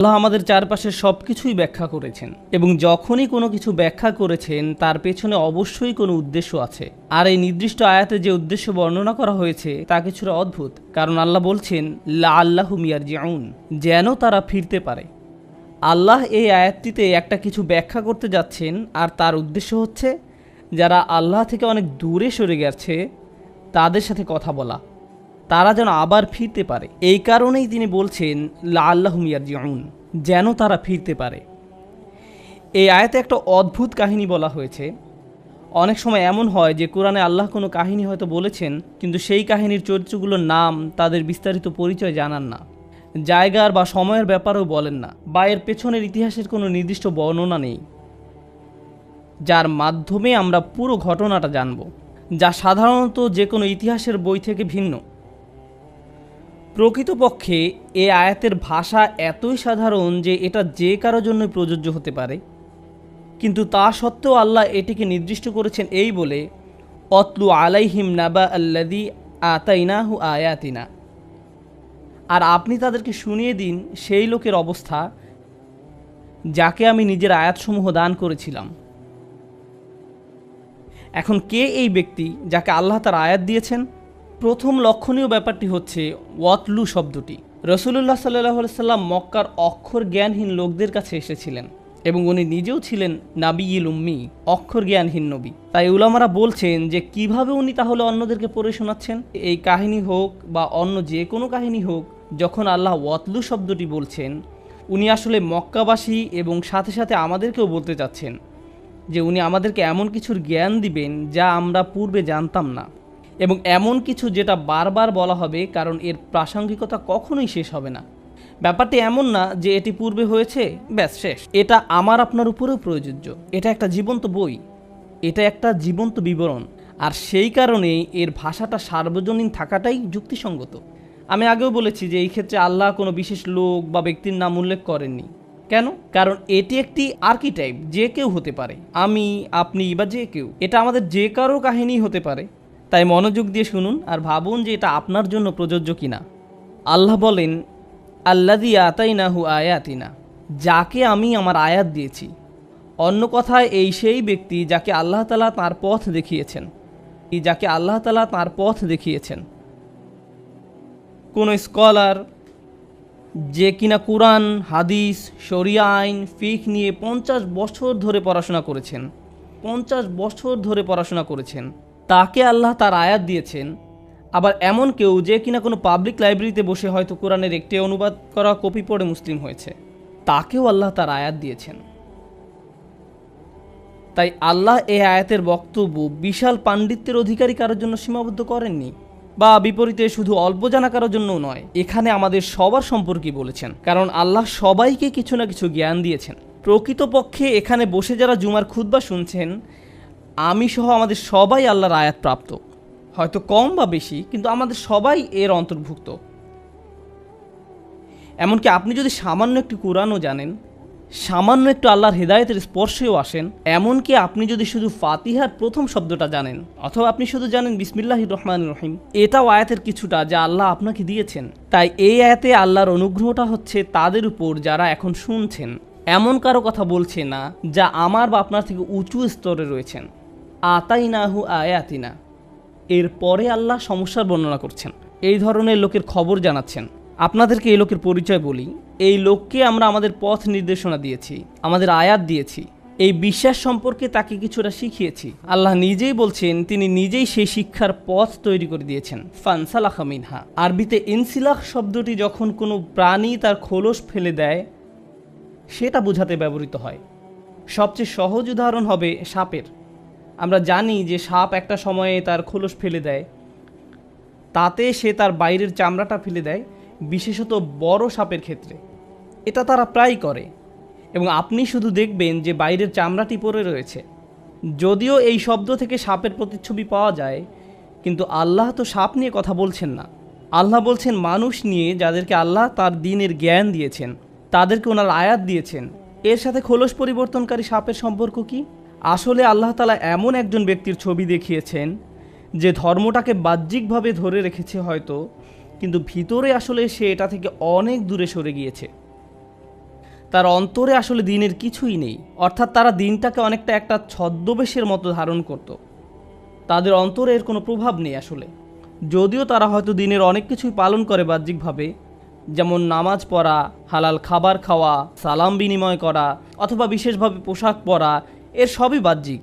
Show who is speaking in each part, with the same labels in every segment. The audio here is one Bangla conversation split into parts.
Speaker 1: আল্লাহ আমাদের চারপাশের সব কিছুই ব্যাখ্যা করেছেন এবং যখনই কোনো কিছু ব্যাখ্যা করেছেন তার পেছনে অবশ্যই কোনো উদ্দেশ্য আছে। আর এই নির্দিষ্ট আয়াতে যে উদ্দেশ্য বর্ণনা করা হয়েছে তা কিছুটা অদ্ভুত, কারণ আল্লাহ বলছেন লাআল্লাহুম ইয়ারজিউন, যেন তারা ফিরতে পারে। আল্লাহ এই আয়াতটিতে একটা কিছু ব্যাখ্যা করতে যাচ্ছেন, আর তার উদ্দেশ্য হচ্ছে যারা আল্লাহ থেকে অনেক দূরে সরে গেছে তাদের সাথে কথা বলা, তারা যেন আবার ফিরতে পারে। এই কারণেই তিনি বলছেন লাআল্লাহুম ইয়ারজিউন, যেন তারা ফিরতে পারে। এই আয়াতে একটা অদ্ভুত কাহিনী বলা হয়েছে। অনেক সময় এমন হয় যে কোরআনে আল্লাহ কোনো কাহিনী হয়তো বলেছেন, কিন্তু সেই কাহিনীর চরিত্রগুলোর নাম, তাদের বিস্তারিত পরিচয় জানান না, জায়গার বা সময়ের ব্যাপারেও বলেন না, বা এর পেছনের ইতিহাসের কোনো নির্দিষ্ট বর্ণনা নেই, যার মাধ্যমে আমরা পুরো ঘটনাটা জানব, যা সাধারণত যে কোনো ইতিহাসের বই থেকে ভিন্ন। প্রকৃতপক্ষে এ আয়াতের ভাষা এতই সাধারণ যে এটা যে কারোর জন্য প্রযোজ্য হতে পারে, কিন্তু তা সত্ত্বেও আল্লাহ এটিকে নির্দিষ্ট করেছেন এই বলে, অতলু আলাইহিম নাবা আল্লাযী আতাইনাহু আয়াতিনা, আর আপনি তাদেরকে শুনিয়ে দিন সেই লোকের অবস্থা যাকে আমি নিজের আয়াতসমূহ দান করেছিলাম। এখন কে এই ব্যক্তি যাকে আল্লাহ তার আয়াত দিয়েছেন? প্রথম লক্ষণীয় ব্যাপারটি হচ্ছে ওয়াতলু শব্দটি। রাসূলুল্লাহ সাল্লাল্লাহু আলাইহি সাল্লাম মক্কার অক্ষর জ্ঞানহীন লোকদের কাছে এসেছিলেন এবং উনি নিজেও ছিলেন নাবিয়ুল উম্মি, অক্ষর জ্ঞানহীন নবী। তাই উলামারা বলছেন যে কিভাবে উনি তাহলে অন্যদেরকে পড়ে শোনাচ্ছেন? এই কাহিনী হোক বা অন্য যে কোনো কাহিনী হোক, যখন আল্লাহ ওয়াতলু শব্দটি বলছেন, উনি আসলে মক্কাবাসী এবং সাথে সাথে আমাদেরকেও বলতে চাচ্ছেন যে উনি আমাদেরকে এমন কিছুর জ্ঞান দিবেন যা আমরা পূর্বে জানতাম না, এবং এমন কিছু যেটা বারবার বলা হবে, কারণ এর প্রাসঙ্গিকতা কখনোই শেষ হবে না। ব্যাপারটি এমন না যে এটি পূর্বে হয়েছে ব্যাস শেষ। এটা আমার আপনার উপরেও প্রযোজ্য। এটা একটা জীবন্ত বই, এটা একটা জীবন্ত বিবরণ, আর সেই কারণেই এর ভাষাটা সার্বজনীন থাকাটাই যুক্তিসঙ্গত। আমি আগেও বলেছি যে এই ক্ষেত্রে আল্লাহ কোনো বিশেষ লোক বা ব্যক্তির নাম উল্লেখ করেননি। কেন? কারণ এটি একটি আর্কিটাইপ, যে কেউ হতে পারে, আমি, আপনি বা যে কেউ। এটা আমাদের যে কারো কাহিনী হতে পারে। তাই মনোযোগ দিয়ে শুনুন আর ভাবুন যে এটা আপনার জন্য প্রযোজ্য কিনা। আল্লাহ বলেন আল্লাযী আতাইনাহু আয়াতিনা, যাকে আমি আমার আয়াত দিয়েছি। অন্য কথায় এই সেই ব্যক্তি যাকে আল্লাহ তাআলা তাঁর পথ দেখিয়েছেন, যাকে আল্লাহ তাআলা তাঁর পথ দেখিয়েছেন। কোনো স্কলার যে কিনা কুরআন, হাদিস, শরিয়া আইন, ফিকহ নিয়ে 50 বছর ধরে পড়াশোনা করেছেন, 50 বছর ধরে পড়াশোনা করেছেন, তাকে আল্লাহ তার আয়াত দিয়েছেন। আবার এমন কেউ যে কিনা কোনো পাবলিক লাইব্রেরিতে বসে হয়তো কোরআনের একটি অনুবাদ করা কপি পড়ে মুসলিম হয়েছে, তাকেও আল্লাহ তার আয়াত দিয়েছেন। তাই আল্লাহ এই আয়াতের বক্তব্য বিশাল পাণ্ডিত্যের অধিকারী কারোর জন্য সীমাবদ্ধ করেননি, বা বিপরীতে শুধু অল্প জানা কারোর জন্যও নয়। এখানে আমাদের সবার সম্পর্কে বলেছেন, কারণ আল্লাহ সবাইকে কিছু না কিছু জ্ঞান দিয়েছেন। প্রকৃতপক্ষে এখানে বসে যারা জুমার খুতবা শুনছেন, আমি সহ আমাদের সবাই আল্লাহর আয়াত প্রাপ্ত, হয়তো কম বা বেশি, কিন্তু আমাদের সবাই এর অন্তর্ভুক্ত। এমনকি আপনি যদি সামান্য একটু কোরআনও জানেন, সামান্য একটু আল্লাহর হেদায়েতের স্পর্শেও আসেন, এমনকি আপনি যদি শুধু ফাতিহার প্রথম শব্দটা জানেন, অথবা আপনি শুধু জানেন বিসমিল্লাহির রহমানির রহিম, এটাও আয়াতের কিছুটা যা আল্লাহ আপনাকে দিয়েছেন। তাই এই আয়াতে আল্লাহর অনুগ্রহটা হচ্ছে তাদের উপর যারা এখন শুনছেন। এমন কারো কথা বলছে না যা আমার বা আপনার থেকে উঁচু স্তরে রয়েছেন। আতাইনাহু আয়াতিনা, এর পরে আল্লাহ সমস্যার বর্ণনা করছেন, এই ধরনের লোকের খবর জানাচ্ছেন। আপনাদেরকে এই লোকের পরিচয় বলি। এই লোককে আমরা আমাদের পথ নির্দেশনা দিয়েছি, আমাদের আয়াত দিয়েছি, এই বিশ্বাস সম্পর্কে তাকে কিছুটা শিখিয়েছি। আল্লাহ নিজেই বলছেন তিনি নিজেই সেই শিক্ষার পথ তৈরি করে দিয়েছেন। ফানসালাখা মিনহা, আরবিতে ইনসিলাখ শব্দটি যখন কোনো প্রাণী তার খোলস ফেলে দেয় সেটা বোঝাতে ব্যবহৃত হয়। সবচেয়ে সহজ উদাহরণ হবে সাপের। আমরা জানি যে সাপ একটা সময়ে তার খোলস ফেলে দেয়, তাতে সে তার বাইরের চামড়াটা ফেলে দেয়, বিশেষত বড় সাপের ক্ষেত্রে এটা তারা প্রায় করে, এবং আপনি শুধু দেখবেন যে বাইরের চামড়াটি পড়ে রয়েছে। যদিও এই শব্দ থেকে সাপের প্রতিচ্ছবি পাওয়া যায়, কিন্তু আল্লাহ তো সাপ নিয়ে কথা বলছেন না। আল্লাহ বলছেন মানুষ নিয়ে, যাদেরকে আল্লাহ তার দ্বীনের জ্ঞান দিয়েছেন, তাদেরকে ওনার আয়াত দিয়েছেন। এর সাথে খোলস পরিবর্তনকারী সাপের সম্পর্ক কি? আসলে আল্লাহ তাআলা এমন একজন ব্যক্তির ছবি দেখিয়েছেন যে ধর্মটাকে বাহ্যিকভাবে ধরে রেখেছে হয়তো, কিন্তু ভিতরে আসলে সে এটা থেকে অনেক দূরে সরে গিয়েছে। তার অন্তরে আসলে দিনের কিছুই নেই, অর্থাৎ তারা দিনটাকে অনেকটা একটা ছদ্মবেশের মতো ধারণ করত। তাদের অন্তরে এর কোনো প্রভাব নেই আসলে। যদিও তারা হয়তো দিনের অনেক কিছুই পালন করে বাহ্যিকভাবে, যেমন নামাজ পড়া, হালাল খাবার খাওয়া, সালাম বিনিময় করা অথবা বিশেষভাবে পোশাক পরা, এর সবই বাহ্যিক,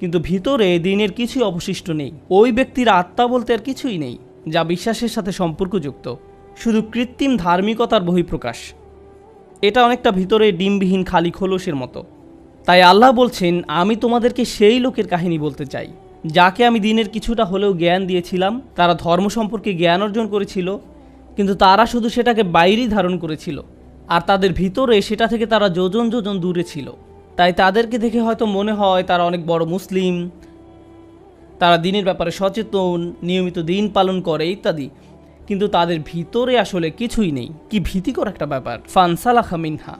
Speaker 1: কিন্তু ভিতরে দিনের কিছুই অবশিষ্ট নেই। ওই ব্যক্তির আত্মা বলতে আর কিছুই নেই যা বিশ্বাসের সাথে সম্পর্কযুক্ত, শুধু কৃত্রিম ধার্মিকতার বহিঃপ্রকাশ। এটা অনেকটা ভিতরে ডিমবিহীন খালি খোলসের মতো। তাই আল্লাহ বলছেন, আমি তোমাদেরকে সেই লোকের কাহিনী বলতে চাই যাকে আমি দিনের কিছুটা হলেও জ্ঞান দিয়েছিলাম। তারা ধর্ম সম্পর্কে জ্ঞান অর্জন করেছিল, কিন্তু তারা শুধু সেটাকে বাইরেই ধারণ করেছিল, আর তাদের ভিতরে সেটা থেকে তারা যোজন যোজন দূরে ছিল। তাই তাদেরকে দেখে হয়তো মনে হয় তারা অনেক বড় মুসলিম, তারা দিনের ব্যাপারে সচেতন, নিয়মিত দিন পালন করে ইত্যাদি, কিন্তু তাদের ভিতরে আসলে কিছুই নেই। কি ভীতিকর একটা ব্যাপার। ফানসালাখা মিনহা।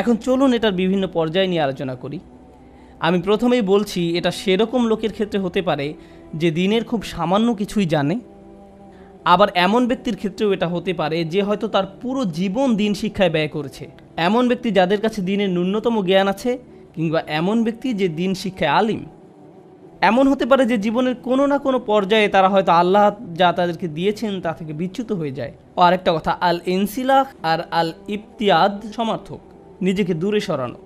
Speaker 1: এখন চলুন এটার বিভিন্ন পর্যায় নিয়ে আলোচনা করি। আমি প্রথমেই বলছি, এটা সেরকম লোকের ক্ষেত্রে হতে পারে যে দিনের খুব সামান্য কিছুই জানে। আবার এমন ব্যক্তির ক্ষেত্রেও এটা হতে পারে যে হয়তো তার পুরো জীবন দিন শিক্ষায় ব্যয় করেছে। এমন ব্যক্তি যাদের কাছে দিনের ন্যূনতম জ্ঞান আছে, কিংবা এমন ব্যক্তি যে দিন শিক্ষায় আলিম। এমন হতে পারে যে জীবনের কোনো না কোনো পর্যায়ে তারা হয়তো আল্লাহ যা তাদেরকে দিয়েছেন তা থেকে বিচ্যুত হয়ে যায়। ও আরেকটা কথা, আল ইনসিলাহ আর আল ইবতিয়াদ সমার্থক, নিজেকে দূরে সরানো।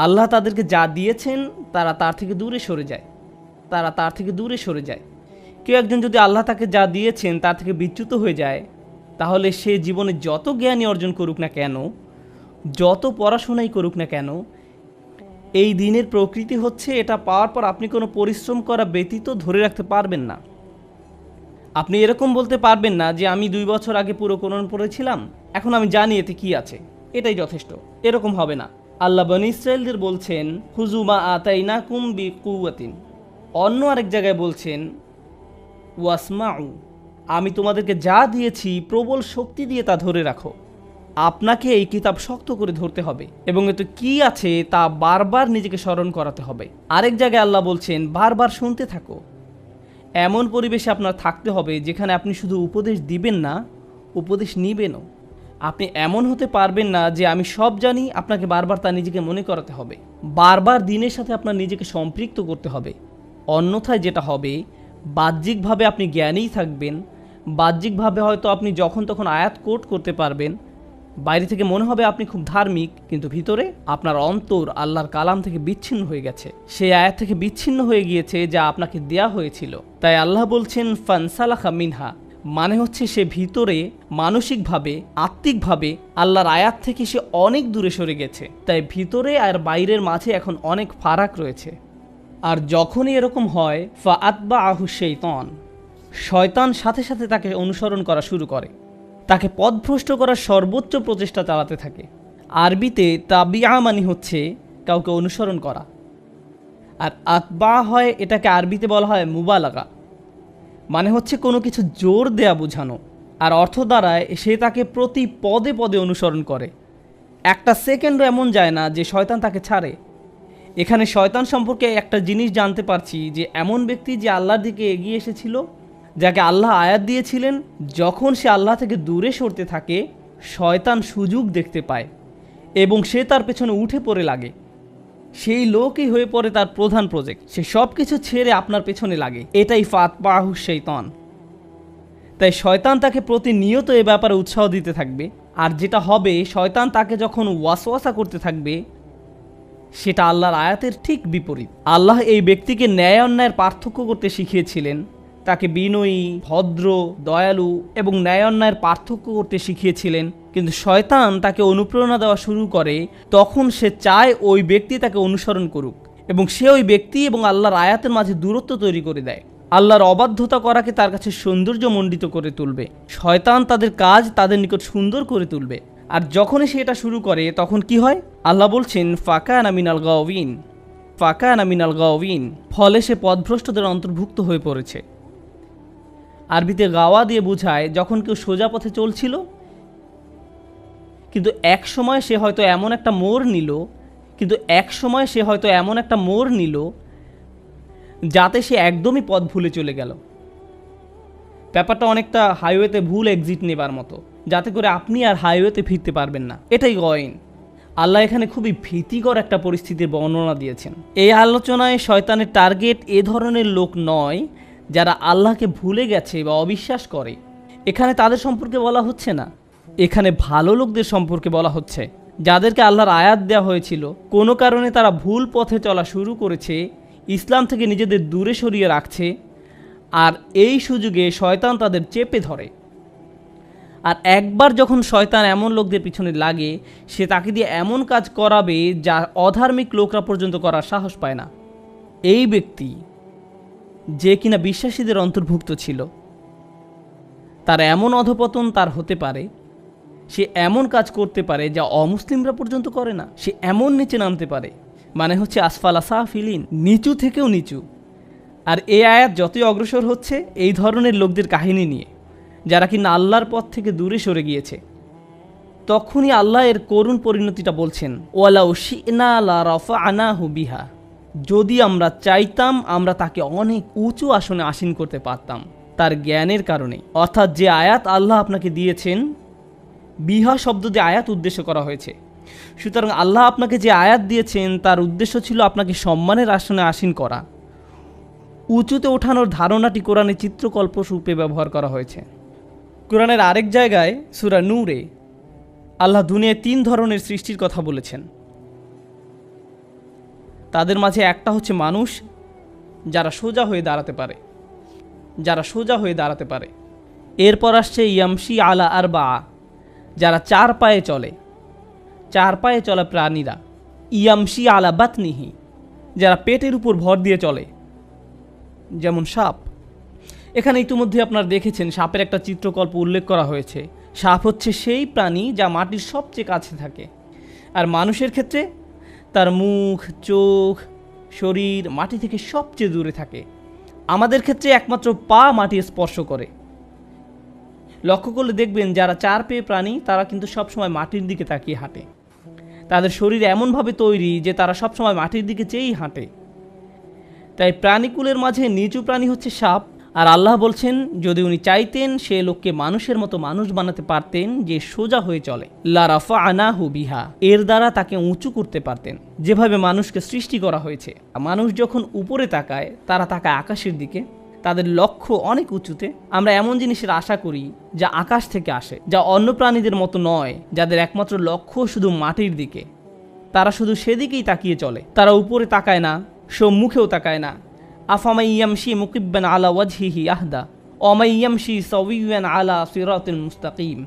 Speaker 1: আল্লাহ তাদেরকে যা দিয়েছেন তারা তার থেকে দূরে সরে যায়। কেউ একজন যদি আল্লাহ তাকে যা দিয়েছেন তার থেকে বিচ্যুত হয়ে যায়, তাহলে সে জীবনে যত জ্ঞানই অর্জন করুক না কেন, যত পড়াশোনাই করুক না কেন, এই দিনের প্রকৃতি হচ্ছে এটা পাওয়ার পর আপনি কোনো পরিশ্রম করা ব্যতীত ধরে রাখতে পারবেন না। আপনি এরকম বলতে পারবেন না যে আমি 2 বছর আগে পুরো কোরআন পড়েছিলাম, এখন আমি জানি এতে কি আছে, এটাই যথেষ্ট। এরকম হবে না। আল্লাহ বনী ইসরাঈলদের বলছেন, হুজুমা আতাইনাকুম বিকুওয়াতিন। অন্য আরেক জায়গায় বলছেন, ওয়াসমাউ, আমি তোমাদেরকে যা দিয়েছি প্রবল শক্তি দিয়ে তা ধরে রাখো। আপনাকে এই কিতাব শক্ত করে ধরতে হবে এবং এতে কি আছে তা বারবার নিজেকে স্মরণ করাতে হবে। আরেক জায়গায় আল্লাহ বলছেন, বারবার শুনতে থাকো। এমন পরিবেশে আপনার থাকতে হবে যেখানে আপনি শুধু উপদেশ দিবেন না, উপদেশ নিবেনও। আপনি এমন হতে পারবেন না যে আমি সব জানি, আপনাকে বারবার তা নিজেকে মনে করাতে হবে, বারবার দিনের সাথে আপনার নিজেকে সম্পৃক্ত করতে হবে। অন্যথায় যেটা হবে, বাহ্যিকভাবে আপনি জ্ঞানীই থাকবেন, বাহ্যিকভাবে হয়তো আপনি যখন তখন আয়াত কোট করতে পারবেন, বাইরে থেকে মনে হবে আপনি খুব ধার্মিক, কিন্তু ভিতরে আপনার অন্তর আল্লাহর কালাম থেকে বিচ্ছিন্ন হয়ে গেছে, সেই আয়াত থেকে বিচ্ছিন্ন হয়ে গিয়েছে যা আপনাকে দেয়া হয়েছিল। তাই আল্লাহ বলছেন ফানসালাখা মিনহা, মানে হচ্ছে সে ভিতরে মানসিকভাবে, আত্মিকভাবে আল্লাহর আয়াত থেকে সে অনেক দূরে সরে গেছে। তাই ভিতরে আর বাইরের মাঝে এখন অনেক ফারাক রয়েছে। আর যখনই এরকম হয়, ফাআতবাআহু শাইতান, শয়তান সাথে সাথে তাকে অনুসরণ করা শুরু করে, তাকে পথভ্রষ্ট করার সর্বোচ্চ প্রচেষ্টা চালাতে থাকে। আরবিতে তাবিআ মানে হচ্ছে কাউকে অনুসরণ করা, আর আতবা হয়, এটাকে আরবিতে বলা হয় মুবালাগা, মানে হচ্ছে কোনো কিছু জোর দেয়া বোঝানো। আর অর্থ দ্বারায় সে তাকে প্রতি পদে পদে অনুসরণ করে। একটা সেকেন্ডও এমন যায় না যে শয়তান তাকে ছাড়ে। এখানে শয়তান সম্পর্কে একটা জিনিস জানতে পারছি যে এমন ব্যক্তি যে আল্লাহর দিকে এগিয়ে এসেছিল, যাকে আল্লাহ আয়াত দিয়েছিলেন, যখন সে আল্লাহ থেকে দূরে সরতে থাকে, শয়তান সুযোগ দেখতে পায় এবং সে তার পেছনে উঠে পড়ে লাগে। সেই লোকই হয়ে পড়ে তার প্রধান প্রজেক্ট। সে সব কিছু ছেড়ে আপনার পেছনে লাগে। এটাই ফাতবাহু শাইতান। তাই শয়তান তাকে প্রতিনিয়ত এ ব্যাপারে উৎসাহ দিতে থাকবে। আর যেটা হবে, শয়তান তাকে যখন ওয়াসওয়াসা করতে থাকবে, সেটা আল্লাহর আয়াতের ঠিক বিপরীত। আল্লাহ এই ব্যক্তিকে ন্যায় অন্যায়ের পার্থক্য করতে শিখিয়েছিলেন, তাকে বিনয়ী, ভদ্র, দয়ালু এবং ন্যায় অন্যায়ের পার্থক্য করতে শিখিয়েছিলেন। কিন্তু শয়তান তাকে অনুপ্রেরণা দেওয়া শুরু করে, তখন সে চায় ওই ব্যক্তি তাকে অনুসরণ করুক এবং সে ওই ব্যক্তি এবং আল্লাহর আয়াতের মাঝে দূরত্ব তৈরি করে দেয়। আল্লাহর অবাধ্যতা করাকে তার কাছে সৌন্দর্যমণ্ডিত করে তুলবে। শয়তান তাদের কাজ তাদের নিকট সুন্দর করে তুলবে। আর যখনই সে এটা শুরু করে, তখন কি হয়? আল্লাহ বলছেন, ফাকানা মিনাল গাওয়িন, ফাকানা মিনাল গাওয়িন, ফলে সে পথভ্রষ্টদের অন্তর্ভুক্ত হয়ে পড়েছে। আরবিতে গাওয়া দিয়ে বোঝায় যখন কেউ সোজা পথে চলছিল, কিন্তু এক সময় সে হয়তো এমন একটা মোড় নিল যাতে সে একদমই পথ ভুলে চলে গেল। ব্যাপারটা অনেকটা হাইওয়েতে ভুল এক্সিট নেবার মতো। যাতে করে আপনি আর হাইওয়েতে ফিরতে পারবেন না। এটাই গয়েন। আল্লাহ এখানে খুবই ভীতিকর একটা পরিস্থিতির বর্ণনা দিয়েছেন। এই আলোচনায় শয়তানের টার্গেট এ ধরনের লোক নয় যারা আল্লাহকে ভুলে গেছে বা অবিশ্বাস করে। এখানে তাদের সম্পর্কে বলা হচ্ছে না, এখানে ভালো লোকদের সম্পর্কে বলা হচ্ছে, যাদেরকে আল্লাহর আয়াত দেওয়া হয়েছিল। কোনো কারণে তারা ভুল পথে চলা শুরু করেছে, ইসলাম থেকে নিজেদের দূরে সরিয়ে রাখছে, আর এই সুযোগে শয়তান তাদের চেপে ধরে। আর একবার যখন শয়তান এমন লোকদের পিছনে লাগে, সে তাকে দিয়ে এমন কাজ করাবে যা অধার্মিক লোকরা পর্যন্ত করার সাহস পায় না। এই ব্যক্তি যে কিনা বিশ্বাসীদের অন্তর্ভুক্ত ছিল, তার এমন অধপতন তার হতে পারে, সে এমন কাজ করতে পারে যা অমুসলিমরা পর্যন্ত করে না। সে এমন নিচে নামতে পারে, মানে হচ্ছে আসফালা সাফিলিন, নিচু থেকেও নিচু। আর এই আয়াত যতই অগ্রসর হচ্ছে এই ধরনের লোকদের কাহিনী নিয়ে, যারা কিনা আল্লাহর পথ থেকে দূরে সরে গিয়েছে। তখনই আল্লাহ এর করুণ পরিণতিটা বলছেন, ওয়ালাউ শি'না লা রাফা'নাহু বিহা, যদি আমরা চাইতাম আমরা তাকে অনেক উঁচু আসনে আসীন করতে পারতাম তার জ্ঞানের কারণে। অর্থাৎ যে আয়াত আল্লাহ আপনাকে দিয়েছেন, বিহা শব্দ দিয়ে আয়াত উদ্দেশ্য করা হয়েছে। সুতরাং আল্লাহ আপনাকে যে আয়াত দিয়েছেন তার উদ্দেশ্য ছিল আপনাকে সম্মানের আসনে আসীন করা। উঁচুতে ওঠানোর ধারণাটি কোরআনে চিত্রকল্প রূপে ব্যবহার করা হয়েছে। কোরআনের আরেক জায়গায় সূরা নূরে আল্লাহ দুনিয়ায় 3 ধরনের সৃষ্টির কথা বলেছেন। তাদের মাঝে একটা হচ্ছে মানুষ, যারা সোজা হয়ে দাঁড়াতে পারে। এরপর আসছে ইয়ামশি আলা আরবা, যারা 4 পায়ে চলা প্রাণীরা। ইয়ামশি আলা বাতনিহি, যারা পেটের উপর ভর দিয়ে চলে, যেমন সাপ। এখানে ইতিমধ্যে আপনারা দেখেছেন সাপের একটা চিত্রকল্প উল্লেখ করা হয়েছে। সাপ হচ্ছে সেই প্রাণী যা মাটির সবচেয়ে কাছে থাকে, আর মানুষের ক্ষেত্রে তার মুখ, চোখ, শরীর মাটি থেকে সবচেয়ে দূরে থাকে। আমাদের ক্ষেত্রে একমাত্র পা মাটি স্পর্শ করে। লক্ষ্য করলে দেখবেন যারা 4 পেয়ে প্রাণী তারা কিন্তু সবসময় মাটির দিকে তাকিয়ে হাঁটে। তাদের শরীর এমনভাবে তৈরি যে তারা সবসময় মাটির দিকে চেয়েই হাঁটে। তাই প্রাণীকুলের মাঝে নিচু প্রাণী হচ্ছে সাপ। আর আল্লাহ বলছেন, যদি উনি চাইতেন সে লোককে মানুষের মতো মানুষ বানাতে পারতেন যে সোজা হয়ে চলে। লা রাফা'নাহু বিহা, এর দ্বারা তাকে উঁচু করতে পারতেন, যেভাবে মানুষকে সৃষ্টি করা হয়েছে। মানুষ যখন উপরে তাকায়, তারা তাকায় আকাশের দিকে, তাদের লক্ষ্য অনেক উঁচুতে। আমরা এমন জিনিসের আশা করি যা আকাশ থেকে আসে, যা অন্য প্রাণীদের মতো নয়, যাদের একমাত্র লক্ষ্য শুধু মাটির দিকে। তারা শুধু সেদিকেই তাকিয়ে চলে, তারা উপরে তাকায় না, সম্মুখেও তাকায় না। আফামাই ইয়ামশি মুকিব্বান আলা ওয়াজহিহি আহদা ওমাই ইয়ামশি সাওয়িয়ান আলা সিরাতিল মুস্তাকিম,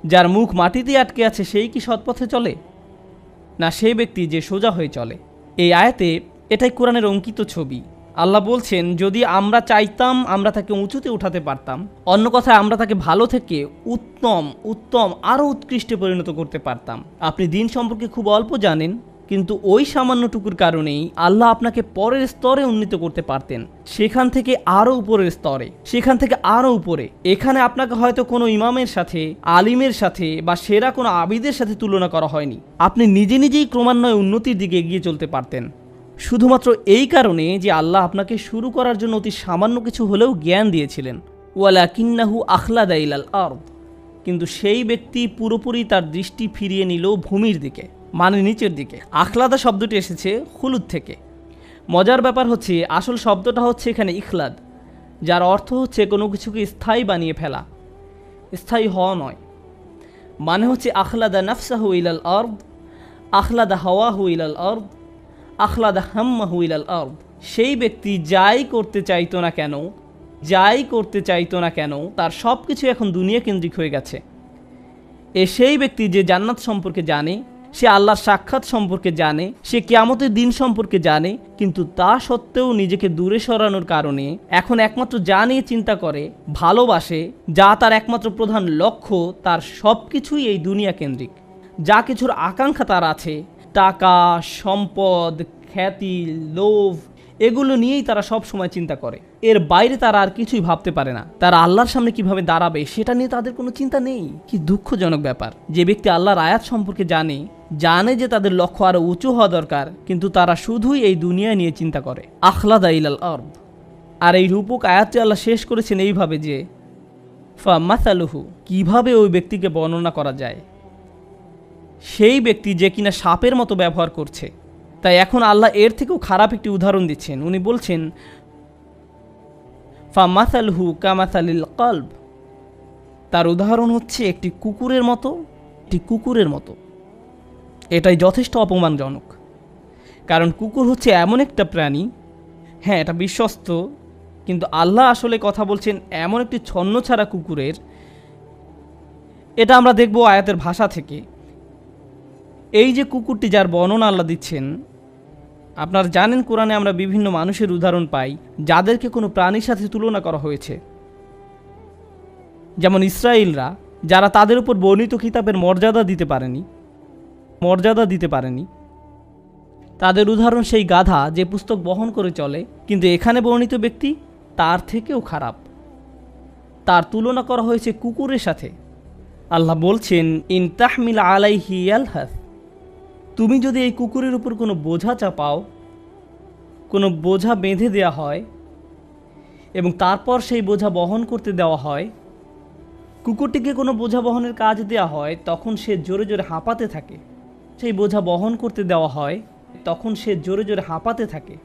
Speaker 1: যার মুখ মাটিতে আটকে আছে সেই কি সৎপথে চলে, না সেই ব্যক্তি যে সোজা হয়ে চলে। এই আয়াতে এটাই কোরআনের অঙ্কিত ছবি। আল্লাহ বলছেন, যদি আমরা চাইতাম আমরা তাকে উঁচুতে উঠাতে পারতাম। অন্য কথায় আমরা তাকে ভালো থেকে উত্তম আরও উৎকৃষ্টে পরিণত করতে পারতাম। আপনি দিন সম্পর্কে খুব অল্প জানেন, কিন্তু ওই সামান্যটুকুর কারণেই আল্লাহ আপনাকে পরের স্তরে উন্নীত করতে পারতেন, সেখান থেকে আরও উপরের স্তরে, সেখান থেকে আরও উপরে। এখানে আপনাকে হয়তো কোনো ইমামের সাথে, আলিমের সাথে বা সেরা কোনো আবিদের সাথে তুলনা করা হয়নি। আপনি নিজেই ক্রমান্বয়ে উন্নতির দিকে এগিয়ে চলতে পারতেন, শুধুমাত্র এই কারণে যে আল্লাহ আপনাকে শুরু করার জন্য অতি সামান্য কিছু হলেও জ্ঞান দিয়েছিলেন। ওয়ালাকিন্নাহু আখলাদা ইলাল আরদ, কিন্তু সেই ব্যক্তি পুরোপুরি তার দৃষ্টি ফিরিয়ে নিল ভূমির দিকে, মানে নিচের দিকে। আখলাদা শব্দটি এসেছে খুলুদ থেকে। মজার ব্যাপার হচ্ছে আসল শব্দটা হচ্ছে এখানে ইখলাদ, যার অর্থ হচ্ছে কোনো কিছুকে স্থায়ী বানিয়ে ফেলা, স্থায়ী হওয়া নয়। মানে হচ্ছে আখলাদা নাফসাহু ইলাল আরদ, আখলাদা হাওয়াহু ইলাল আরদ, আখলাদা হাম্মাহু ইলাল আরদ। সেই ব্যক্তি যাই করতে চাইতো না কেন তার সব কিছু এখন দুনিয়া কেন্দ্রিক হয়ে গেছে। সেই ব্যক্তি যে জান্নাত সম্পর্কে জানে, সে আল্লাহর সাক্ষাৎ সম্পর্কে জানে, সে কিয়ামতের দিন সম্পর্কে জানে, কিন্তু তা সত্ত্বেও নিজেকে দূরে সরানোর কারণে এখন একমাত্র যা নিয়ে চিন্তা করে, ভালোবাসে, যা তার একমাত্র প্রধান লক্ষ্য, তার সব কিছুই এই দুনিয়া কেন্দ্রিক। যা কিছুর আকাঙ্ক্ষা তার আছে, টাকা, সম্পদ, খ্যাতি, লোভ, এগুলো নিয়েই তারা সব সময় চিন্তা করে। এর বাইরে তারা আর কিছুই ভাবতে পারে না। তারা আল্লাহর সামনে কিভাবে দাঁড়াবে সেটা নিয়ে তাদের কোনো চিন্তা নেই। কি দুঃখজনক ব্যাপার। যে ব্যক্তি আল্লাহর আয়াত সম্পর্কে জানে যে তাদের লক্ষ্য আরো উঁচু হওয়া দরকার, কিন্তু তারা শুধুই এই দুনিয়া নিয়ে চিন্তা করে। আখলাদা ইলাল আরদ। আর এই রূপক আয়াতটি আল্লাহ শেষ করেছেন এইভাবে যে ফামাসালুহু, কিভাবে ওই ব্যক্তিকে বর্ণনা করা যায়? সেই ব্যক্তি যে কিনা সাপের মতো ব্যবহার করছে। তাই এখন আল্লাহ এর থেকেও খারাপ একটি উদাহরণ দিচ্ছেন। উনি বলছেন ফামাসালুহু কামাসালিল কলব, তার উদাহরণ হচ্ছে একটি কুকুরের মতো, একটি কুকুরের মতো। এটাই যথেষ্ট অপমানজনক, কারণ কুকুর হচ্ছে এমন একটা প্রাণী, হ্যাঁ এটা বিশ্বস্ত, কিন্তু আল্লাহ আসলে কথা বলছেন এমন একটি ছন্নছাড়া কুকুরের। এটা আমরা দেখব আয়াতের ভাষা থেকে। এই যে কুকুরটি যার বর্ণনা আল্লাহ দিচ্ছেন, আপনারা জানেন কোরআনে আমরা বিভিন্ন মানুষের উদাহরণ পাই যাদেরকে কোনো প্রাণীর সাথে তুলনা করা হয়েছে। যেমন ইসরায়েলরা, যারা তাদের উপর বর্ণিত কিতাবের মর্যাদা দিতে পারেনি, তাদের উদাহরণ সেই গাধা যে পুস্তক বহন করে চলে, কিন্তু এখানে বর্ণিত ব্যক্তি তার থেকেও খারাপ। তার তুলনা করা হয়েছে কুকুরের সাথে। আল্লাহ বলছেন ইন তাহমিল আলাইহি ইয়ালহাস, তুমি যদি এই কুকুরের উপর কোনো বোঝা চাপাও, কোনো বোঝা বেঁধে দেওয়া হয় এবং তারপর সেই বোঝা বহন করতে দেওয়া হয়, কুকুরটিকে কোনো বোঝা বহনের কাজ দেওয়া হয়, তখন সে জোরে জোরে হাঁপাতে থাকে। সেই বোঝা বহন করতে দেওয়া হয়, তখন সে জোরে জোরে হাঁপাতে থাকে।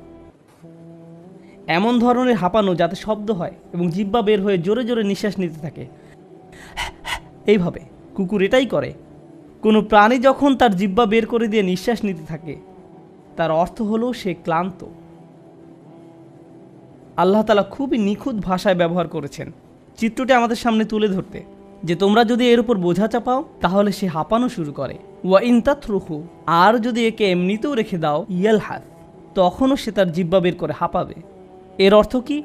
Speaker 1: এমন ধরনের হাঁপানো যাতে শব্দ হয় এবং জিহ্বা বের হয়ে জোরে জোরে নিঃশ্বাস নিতে থাকে। এইভাবে কুকুর এটাই করে। কোনো প্রাণী যখন তার জিহ্বা বের করে দিয়ে নিঃশ্বাস নিতে থাকে, তার অর্থ হলো সে ক্লান্ত। আল্লাহ তাআলা খুবই নিখুঁত ভাষায় ব্যবহার করেছেন চিত্রটি আমাদের সামনে তুলে ধরতে, যে তোমরা যদি এর উপর বোঝা চাপাও তাহলে সে হাঁপানো শুরু করে। ওয়া ইন তাতরুহু, আর যদি একে এমনিতেও রেখে দাও, ইয়ালহাস, তখনও সে তার জিহ্বা বের করে হাঁপাবে। এর অর্থ কি?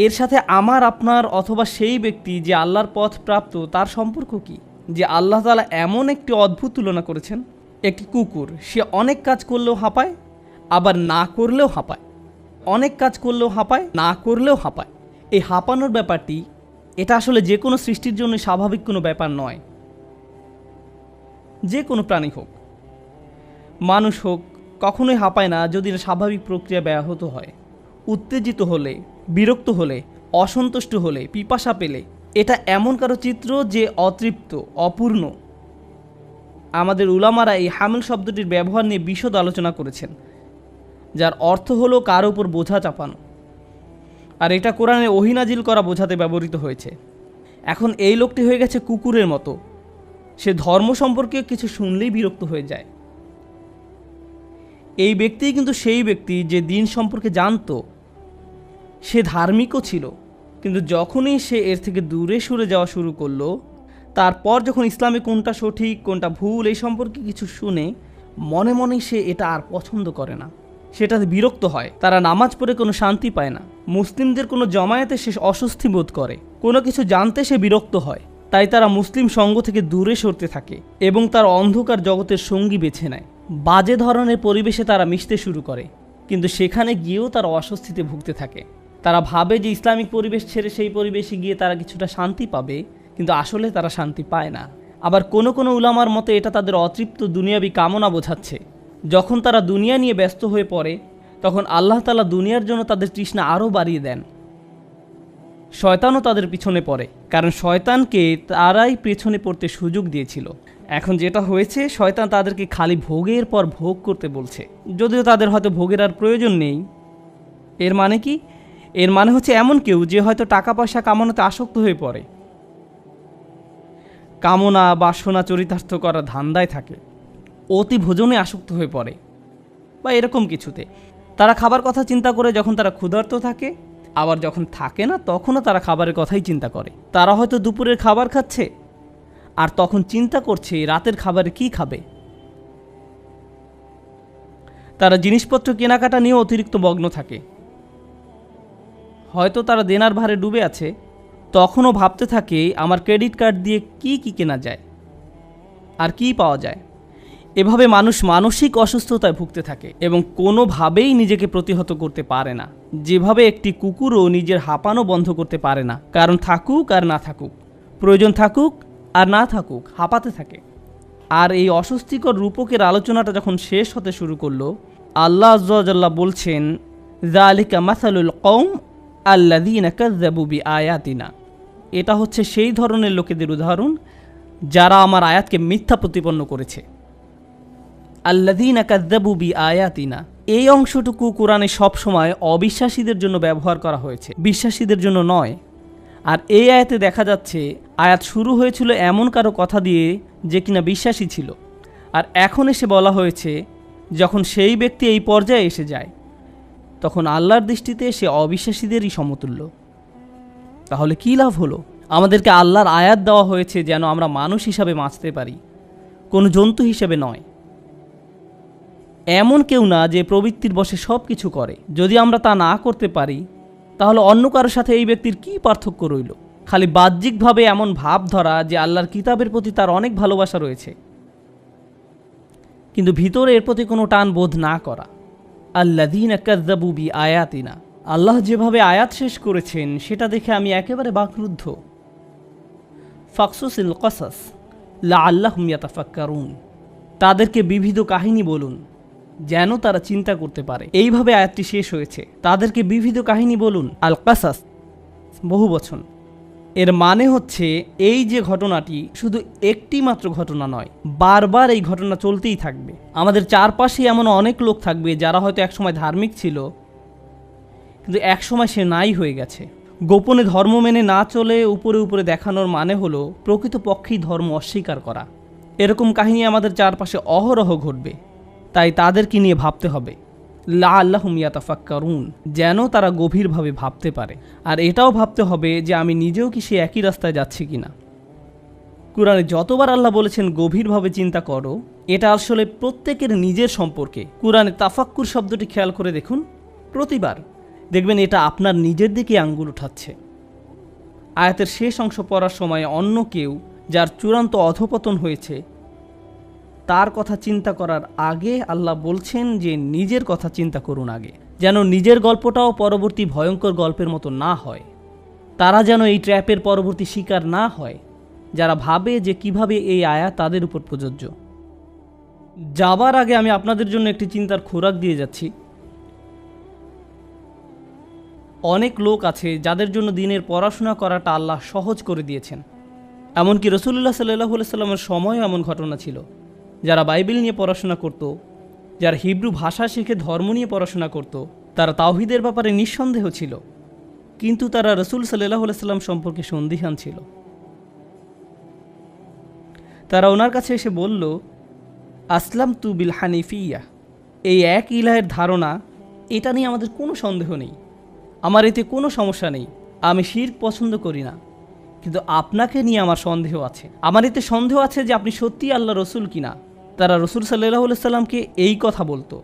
Speaker 1: এর সাথে আমার, আপনার অথবা সেই ব্যক্তি যে আল্লাহর পথ প্রাপ্ত তার সম্পর্ক কি? যে আল্লাহ তাআলা এমন একটি অদ্ভুত তুলনা করেছেন। একটি কুকুর, সে অনেক কাজ করলেও হাঁপায়, আবার না করলেও হাঁপায়। অনেক কাজ করলেও হাঁপায়, না করলেও হাঁপায়। এই হাঁপানোর ব্যাপারটি, এটা আসলে যে কোনো সৃষ্টির জন্য স্বাভাবিক কোনো ব্যাপার নয়। যে কোনো প্রাণী হোক, মানুষ হোক, কখনোই হাঁপায় না যদি না স্বাভাবিক প্রক্রিয়া ব্যাহত হয়। উত্তেজিত হলে, বিরক্ত হলে, অসন্তুষ্ট হলে, পিপাসা পেলে, এটা এমন কারো চিত্র যে অতৃপ্ত, অপূর্ণ। আমাদের উলামারা এই হামিল শব্দটির ব্যবহার নিয়ে বিশদ আলোচনা করেছেন, যার অর্থ হলো কারো উপর বোঝা চাপানো। আর এটা কোরআনে ওহী নাজিল করা বোঝাতে ব্যবহৃত হয়েছে। এখন এই লোকটি হয়ে গেছে কুকুরের মতো। সে ধর্ম সম্পর্কে কিছু শুনলেই বিরক্ত হয়ে যায়। এই ব্যক্তিই কিন্তু সেই ব্যক্তি যে দিন সম্পর্কে জানতো, সে ধার্মিকও ছিল, কিন্তু যখনই সে এর থেকে দূরে সরে যাওয়া শুরু করলো, তারপর যখন ইসলামে কোনটা সঠিক কোনটা ভুল এই সম্পর্কে কিছু শুনে, মনে মনেই সে এটা আর পছন্দ করে না, সেটাতে বিরক্ত হয়। তারা নামাজ পড়ে কোনো শান্তি পায় না, মুসলিমদের কোনো জমায়েতে সে অস্বস্তি বোধ করে, কোনো কিছু জানতে সে বিরক্ত হয়। তাই তারা মুসলিম সঙ্গ থেকে দূরে সরতে থাকে এবং তার অন্ধকার জগতের সঙ্গী বেছে নেয়। বাজে ধরনের পরিবেশে তারা মিশতে শুরু করে, কিন্তু সেখানে গিয়েও তারা অস্বস্তিতে ভুগতে থাকে। তারা ভাবে যে ইসলামিক পরিবেশ ছেড়ে সেই পরিবেশে গিয়ে তারা কিছুটা শান্তি পাবে, কিন্তু আসলে তারা শান্তি পায় না। আবার কোনো কোনো উলামার মতে এটা তাদের অতৃপ্ত দুনিয়াবি কামনা বোঝাচ্ছে। যখন তারা দুনিয়া নিয়ে ব্যস্ত হয়ে পড়ে, তখন আল্লাহ তাআলা দুনিয়ার জন্য তাদের তৃষ্ণা আরও বাড়িয়ে দেন। শয়তানও তাদের পিছনে পড়ে, কারণ শয়তানকে তারাই পেছনে পড়তে সুযোগ দিয়েছিল। এখন যেটা হয়েছে, শয়তান তাদেরকে খালি ভোগের পর ভোগ করতে বলছে, যদিও তাদের হয়তো ভোগের আর প্রয়োজন নেই। এর মানে কি? এর মানে হচ্ছে এমন কেউ যে হয়তো টাকা পয়সা কামানোতে আসক্ত হয়ে পড়ে, কামনা বাসনা চরিতার্থ করার ধান্দায় থাকে, অতি ভোজনে আসক্ত হয়ে পড়ে, বা এরকম কিছুতে। তারা খাবার কথা চিন্তা করে যখন তারা ক্ষুধার্ত থাকে, আবার যখন থাকে না তখনও তারা খাবারের কথাই চিন্তা করে। তারা হয়তো দুপুরের খাবার খাচ্ছে আর তখন চিন্তা করছে রাতের খাবারে কি খাবে। তারা জিনিসপত্র কেনাকাটা নিয়ে অতিরিক্ত মগ্ন থাকে। হয়তো তারা দেনার ভারে ডুবে আছে, তখনও ভাবতে থাকে আমার ক্রেডিট কার্ড দিয়ে কি কি কেনা যায় আর কি পাওয়া যায়। এভাবে মানুষ মানসিক অসুস্থতায় ভুগতে থাকে এবং কোনোভাবেই নিজেকে প্রতিহত করতে পারে না। যেভাবে একটি কুকুরও নিজের হাঁপানো বন্ধ করতে পারে না, কারণ থাকুক আর না থাকুক, প্রয়োজন থাকুক আর না থাকুক, হাঁপাতে থাকে। আর এই অস্বস্তিকর রূপকের আলোচনাটা যখন শেষ হতে শুরু করলো, আল্লাহ আযজা ওয়া জাল্লা বলছেন যালিকা মাসালুল কওম আল্লাযীনা কাযযাবু বিআয়াতিনা, এটা হচ্ছে সেই ধরনের লোকেদের উদাহরণ যারা আমার আয়াতকে মিথ্যা প্রতিপন্ন করেছে। আল্লাযীনা কাযযাবু বিআয়াতিনা, এই অংশটুকু কোরআনে সবসময় অবিশ্বাসীদের জন্য ব্যবহার করা হয়েছে, বিশ্বাসীদের জন্য নয়। আর এই আয়াতে দেখা যাচ্ছে আয়াত শুরু হয়েছিল এমন কারো কথা দিয়ে যে কিনা বিশ্বাসী ছিল, আর এখন এসে বলা হয়েছে যখন সেই ব্যক্তি এই পর্যায়ে এসে যায় তখন আল্লাহর দৃষ্টিতে সে অবিশ্বাসীদেরই সমতুল্য। তাহলে কী লাভ হলো? আমাদেরকে আল্লাহর আয়াত দেওয়া হয়েছে যেন আমরা মানুষ হিসাবে বাঁচতে পারি, কোনো জন্তু হিসেবে নয়। এমন কেউ না যে প্রবৃত্তির বশে সব কিছু করে। যদি আমরা তা না করতে পারি তাহলে অন্য কারোর সাথে এই ব্যক্তির কী পার্থক্য রইল? খালি বাহ্যিকভাবে এমন ভাব ধরা যে আল্লাহর কিতাবের প্রতি তার অনেক ভালোবাসা রয়েছে, কিন্তু ভিতরে এর প্রতি কোনো টান বোধ না করা। আল্লাযীনা কাযযাবু বিআয়াতিনা, আল্লাহ যেভাবে আয়াত শেষ করেছেন সেটা দেখে আমি একেবারে বাকরুদ্ধ। ফাকসুসিল কসাস লাআল্লাহুম ইয়াতাফাক্কারুন, তাদেরকে বিবিধ কাহিনী বলুন যেন তারা চিন্তা করতে পারে। এইভাবে আয়াতটি শেষ হয়েছে, তাদেরকে বিবিধ কাহিনী বলুন। আল কাসাস বহু বচন, এর মানে হচ্ছে এই যে ঘটনাটি শুধু একটি মাত্র ঘটনা নয়, বারবার এই ঘটনা চলতেই থাকবে। আমাদের চারপাশে এমন অনেক লোক থাকবে যারা হয়তো একসময় ধার্মিক ছিল, কিন্তু একসময় সে নাই হয়ে গেছে। গোপনে ধর্ম মেনে না চলে উপরে উপরে দেখানোর মানে হলো প্রকৃতপক্ষেই ধর্ম অস্বীকার করা। এরকম কাহিনী আমাদের চারপাশে অহরহ ঘটবে, তাই তাদেরকে নিয়ে ভাবতে হবে। লাআল্লাহুম ইয়াতাফাক্কারুন, যেন তারা গভীরভাবে ভাবতে পারে। আর এটাও ভাবতে হবে যে আমি নিজেও কি সে একই রাস্তায় যাচ্ছি কিনা। কুরআনে যতবার আল্লাহ বলেছেন গভীরভাবে চিন্তা করো, এটা আসলে প্রত্যেকের নিজের সম্পর্কে। কুরআনে তাফাক্কুর শব্দটি খেয়াল করে দেখুন, প্রতিবার দেখবেন এটা আপনার নিজের দিকে আঙ্গুল উঠাচ্ছে। আয়াতের শেষ অংশ পড়ার সময় অন্য কেউ যার চূড়ান্ত অধঃপতন হয়েছে তার কথা চিন্তা করার আগে আল্লাহ বলছেন যে নিজের কথা চিন্তা করুন আগে, যেন নিজের গল্পটাও পরবর্তী ভয়ঙ্কর গল্পের মতো না হয়। তারা যেন এই ট্র্যাপের পরবর্তী শিকার না হয় যারা ভাবে যে কিভাবে এই আয়াত তাদের উপর প্রযোজ্য। যাবার আগে আমি আপনাদের জন্য একটি চিন্তার খোরাক দিয়ে যাচ্ছি। অনেক লোক আছে যাদের জন্য দিনের পড়াশোনা করাটা আল্লাহ সহজ করে দিয়েছেন। এমনকি রাসূলুল্লাহ সাল্লাল্লাহু আলাইহি সাল্লামের সময়ও এমন ঘটনা ছিল, যারা বাইবেল নিয়ে পড়াশোনা করত, যারা হিব্রু ভাষা শিখে ধর্ম নিয়ে পড়াশোনা করত, তারা তাওহীদের ব্যাপারে নিঃসন্দেহ ছিল, কিন্তু তারা রাসূল সাল্লাল্লাহু আলাইহি সাল্লাম সম্পর্কে সন্দিহান ছিল। তারা ওনার কাছে এসে বলল, আসলামতু বিল হানিফিয়া, এই এক ইলাহের ধারণা, এটা নিয়ে আমাদের কোনো সন্দেহ নেই, আমার এতে কোনো সমস্যা নেই, আমি শিরক পছন্দ করি না, কিন্তু আপনাকে নিয়ে আমার সন্দেহ আছে। আমার এতে সন্দেহ আছে যে আপনি সত্যিই আল্লাহ রসুল কিনা। তারা রসুল সাল্লাল্লাহু আলাইহি সাল্লামকে এই কথা বলতো।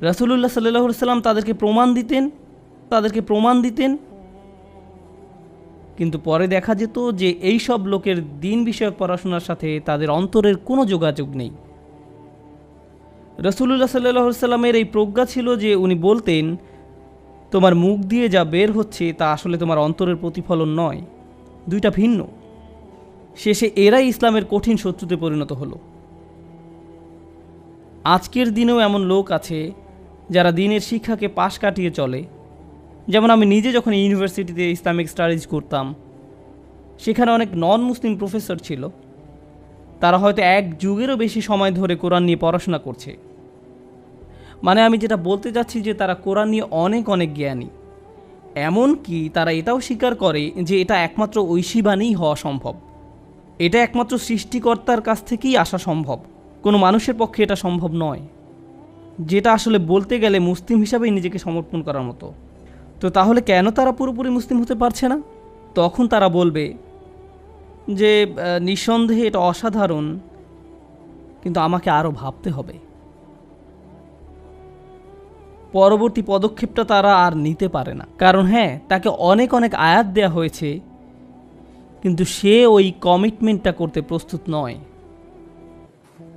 Speaker 1: রাসূলুল্লাহ সাল্লাল্লাহু আলাইহি সাল্লাম তাদেরকে প্রমাণ দিতেন, কিন্তু পরে দেখা যেত যে এই সব লোকের দিন বিষয়ক পড়াশোনার সাথে তাদের অন্তরের কোনো যোগাযোগ নেই। রাসূলুল্লাহ সাল্লাল্লাহু আলাইহি সাল্লামের এই প্রজ্ঞা ছিল যে উনি বলতেন, তোমার মুখ দিয়ে যা বের হচ্ছে তা আসলে তোমার অন্তরের প্রতিফলন নয়, দুইটা ভিন্ন। শেষে এরাই ইসলামের কঠিন শত্রুতে পরিণত হলো। আজকের দিনেও এমন লোক আছে যারা দিনের শিক্ষাকে পাশ কাটিয়ে চলে। যেমন আমি নিজে যখন ইউনিভার্সিটিতে ইসলামিক স্টাডিজ করতাম, সেখানে অনেক নন মুসলিম প্রফেসর ছিল। তারা হয়তো এক যুগেরও বেশি সময় ধরে কোরআন নিয়ে পড়াশোনা করছে। মানে আমি যেটা বলতে চাচ্ছি যে তারা কোরআন নিয়ে অনেক জ্ঞানী। এমনকি তারা এটাও স্বীকার করে যে এটা একমাত্র ঐশী বাণীই হওয়া সম্ভব, এটা একমাত্র সৃষ্টিকর্তার কাছ থেকেই আসা সম্ভব, কোনো মানুষের পক্ষে এটা সম্ভব নয়। যেটা আসলে বলতে গেলে মুসলিম হিসাবেই নিজেকে সমর্পণ করার মতো। তো তাহলে কেন তারা পুরোপুরি মুসলিম হতে পারছে না? তখন তারা বলবে যে নিঃসন্দেহে এটা অসাধারণ, কিন্তু আমাকে আরও ভাবতে হবে। পরবর্তী পদক্ষেপটা তারা আর নিতে পারে না, কারণ হ্যাঁ, তাকে অনেক আয়াত দেয়া হয়েছে, কিন্তু সে ওই কমিটমেন্টটা করতে প্রস্তুত নয়।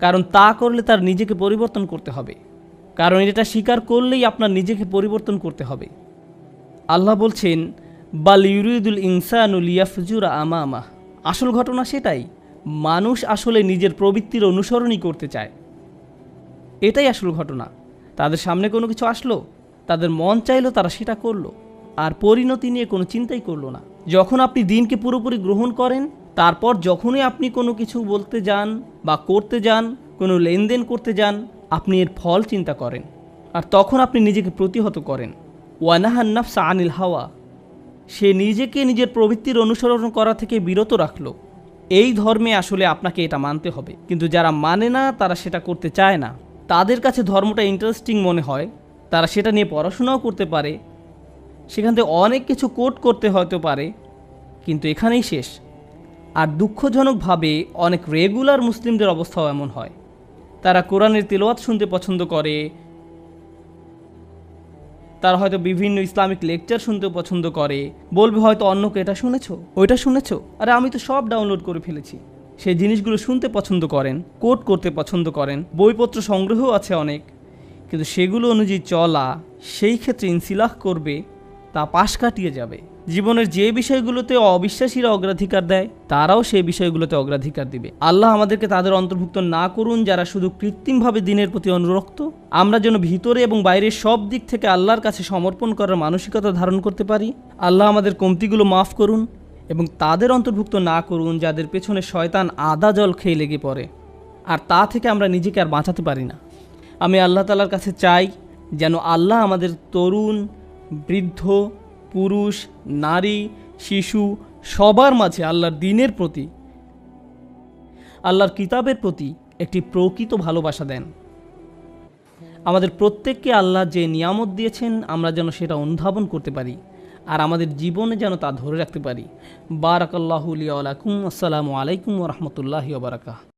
Speaker 1: কারণ তা করলে তার নিজেকে পরিবর্তন করতে হবে, কারণ এটা স্বীকার করলেই আপনার নিজেকে পরিবর্তন করতে হবে। আল্লাহ বলছেন, বাল ইউরিদুল ইনসানু লিয়াফজুরা আমামাহ, আসল ঘটনা সেটাই, মানুষ আসলে নিজের প্রবৃত্তির অনুসরণই করতে চায়। এটাই আসল ঘটনা। তাদের সামনে কোনো কিছু আসলো, তাদের মন চাইলো, তারা সেটা করলো। আর পরিণতি নিয়ে কোনো চিন্তাই করলো না। যখন আপনি দিনকে পুরোপুরি গ্রহণ করেন, তারপর যখনই আপনি কোনো কিছু বলতে যান বা করতে যান, কোনো লেনদেন করতে যান, আপনি এর ফল চিন্তা করেন, আর তখন আপনি নিজেকে প্রতিহত করেন। ওয়ানাহান নাফসা আনিল হাওয়া, সে নিজেকে নিজের প্রবৃত্তির অনুসরণ করা থেকে বিরত রাখলো। এই ধর্মে আসলে আপনাকে এটা মানতে হবে, কিন্তু যারা মানে না, তারা সেটা করতে চায় না। তাদের কাছে ধর্মটা ইন্টারেস্টিং মনে হয়, তারা সেটা নিয়ে পড়াশোনাও করতে পারে, সেখান থেকে অনেক কিছু কোট করতে হয়তো পারে, কিন্তু এখানেই শেষ। আর দুঃখজনকভাবে অনেক রেগুলার মুসলিমদের অবস্থাও এমন হয়। তারা কোরআনের তেলাওয়াত শুনতে পছন্দ করে, তারা হয়তো বিভিন্ন ইসলামিক লেকচার শুনতে পছন্দ করে, বলবে হয়তো অন্যকে এটা শুনেছো, ওইটা শুনেছো, আরে আমি তো সব ডাউনলোড করে ফেলেছি। সেই জিনিসগুলো শুনতে পছন্দ করেন, কোট করতে পছন্দ করেন, বইপত্র সংগ্রহও আছে অনেক, কিন্তু সেগুলো অনুযায়ী চলা সেই ক্ষেত্রে ইনসিলাহ করবে, তা পাশ কাটিয়ে যাবে। জীবনের যে বিষয়গুলোতে অবিশ্বাসীরা অগ্রাধিকার দেয়, তারাও সেই বিষয়গুলোতে অগ্রাধিকার দিবে। আল্লাহ আমাদেরকে তাদের অন্তর্ভুক্ত না করুন যারা শুধু কৃত্রিমভাবে দিনের প্রতি অনুরক্ত। আমরা যেন ভিতরে এবং বাইরের সব দিক থেকে আল্লাহর কাছে সমর্পণ করার মানসিকতা ধারণ করতে পারি। আল্লাহ আমাদের কমতিগুলো মাফ করুন এবং তাদের অন্তর্ভুক্ত না করুন যাদের পেছনে শয়তান আদা জল খেয়ে লেগে পড়ে, আর তা থেকে আমরা নিজেকে আর বাঁচাতে পারি না। আমি আল্লাহ তাআলার কাছে চাই যেন আল্লাহ আমাদের তরুণ, বৃদ্ধ, পুরুষ, নারী, শিশু সবার মাঝে আল্লাহর দ্বীনের প্রতি, আল্লাহর কিতাবের প্রতি একটি প্রকৃত ভালোবাসা দেন। আমাদের প্রত্যেককে আল্লাহ যে নিয়ামত দিয়েছেন আমরা যেন সেটা অনুধাবন করতে পারি, আর আমাদের জীবনে যেন তা ধরে রাখতে পারি। বারাকাল্লাহু লি ওয়া লাকুম। আসসালামু আলাইকুম ওয়া রাহমাতুল্লাহি ওয়া বারাকাতুহু।